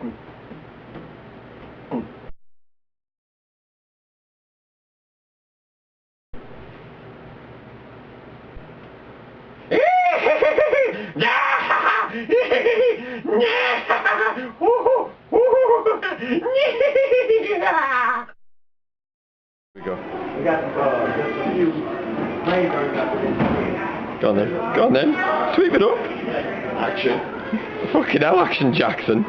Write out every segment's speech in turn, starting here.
We go. We got just a few flavors of this. Go on then. Go on then. Sweep it up. Action. Fucking hell, Action Jackson.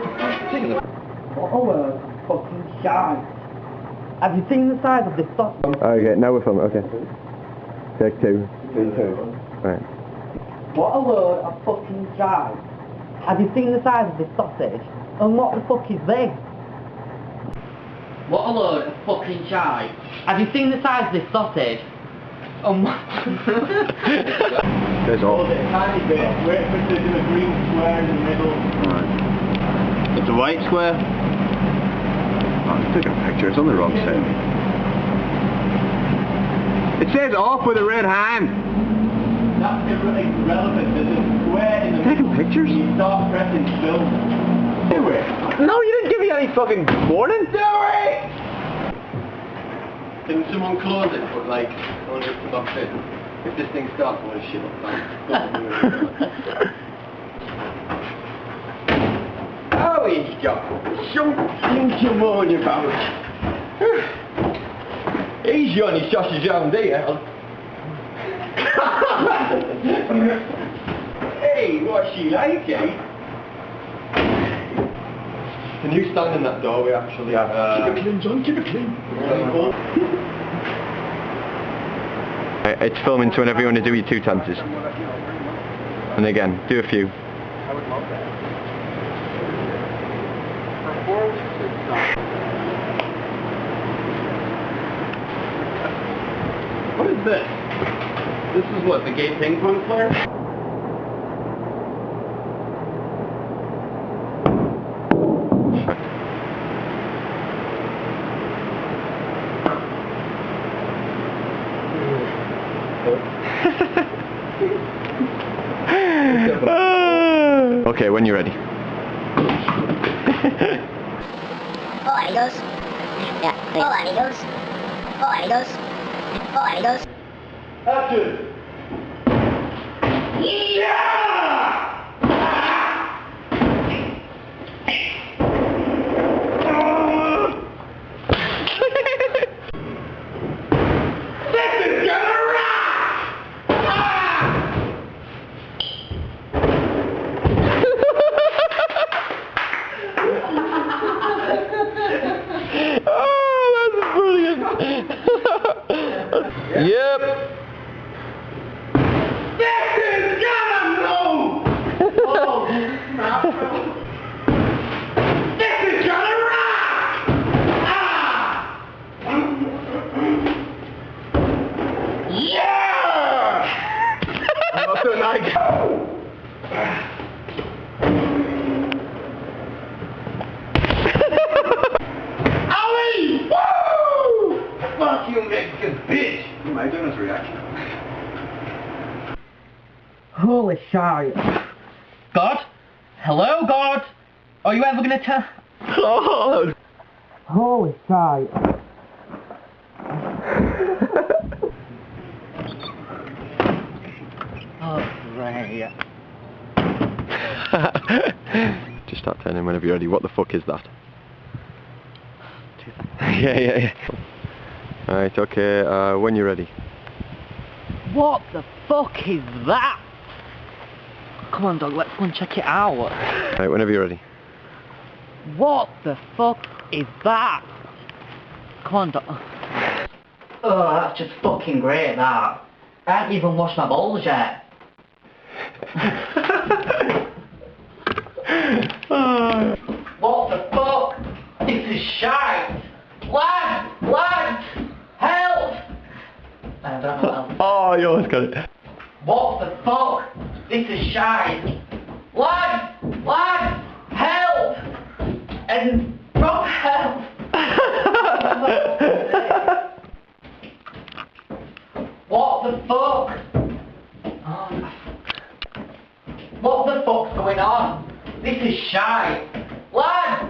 Oh, fucking shy. Have you seen the size of this sausage? Okay, now we're filming. Okay. Take two. Right. What a load of fucking shite. Have you seen the size of this sausage? And what the fuck is this? What a load of fucking shite. Have you seen the size of this sausage? There's all. Tiny bit. Wait for it to do a green square in the middle. Right. It's a white square. Oh, I took a picture. It's on the wrong side. It says off with a red hand. That's irrelevant. There's a square in the middle. Taking pictures? You start pressing film. Do it. No, you didn't give me any fucking warning. Do it! Can someone close it, but like, only if the box in? If this thing starts, I'm gonna shit up that. Oh, he's got something to moan about. Easy on his sausage round here. Hey, what's she like, eh? Can you stand in that doorway, actually? Yeah. Keep it clean, John, keep it clean. It's filming, so whenever you want to do your two tenses. And again, do a few. I would love that. For 4 weeks, it's not. What is this? This is what, the gay ping pong player? Okay, when you're ready. Hola amigos. Yeah, hola amigos. Hola amigos. Hola amigos. Action! Yep. This is gonna move! Oh, this is gonna rock! Ah! Yeah! I'm not doing that again. Owie! Woo! Fuck you, Mexican bitch! Am I doing his reaction? Holy shite. God? Hello, God? Are you ever gonna tell? Oh. Holy shite. Oh, great. Just start turning whenever you're ready. What the fuck is that? Yeah. Alright, okay, when you're ready. What the fuck is that? Come on, dog, let's go and check it out. Alright, whenever you're ready. What the fuck is that? Come on, dog. Oh, that's just fucking great, that. I haven't even washed my balls yet. What the fuck? This is shite. Lads! Help! I don't know what else. Oh, you almost got it. What the fuck? This is shite. Lads! Help! And Rob, help! What the fuck? Oh. What the fuck's going on? This is shite. Lads!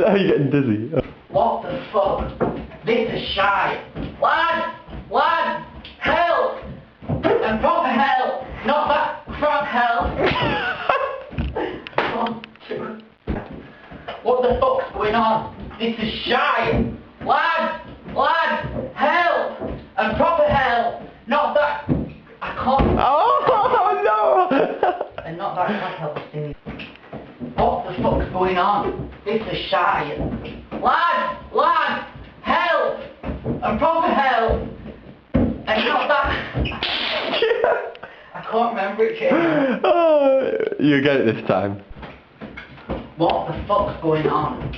Are you getting dizzy? What the fuck? This is shite. Lad! Lad! Help! And proper help! Not that crap help! What the fuck's going on? This is shite! Lad! Lad! Help! And proper help! Not that... I can't... Oh no! And not that crap help singing. What the fuck's going on? This is shite. Lad! Lad! Help! And proper help! And not that... I can't remember it, Jay. Oh, you get it this time. What the fuck's going on?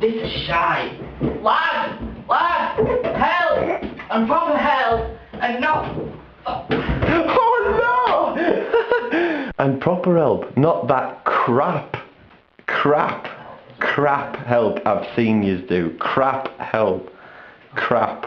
This is shite. Lad! Lad! Help! And proper help! And not... Oh no! And proper help, not that crap. Crap help I've seen yous do. Crap help. Crap.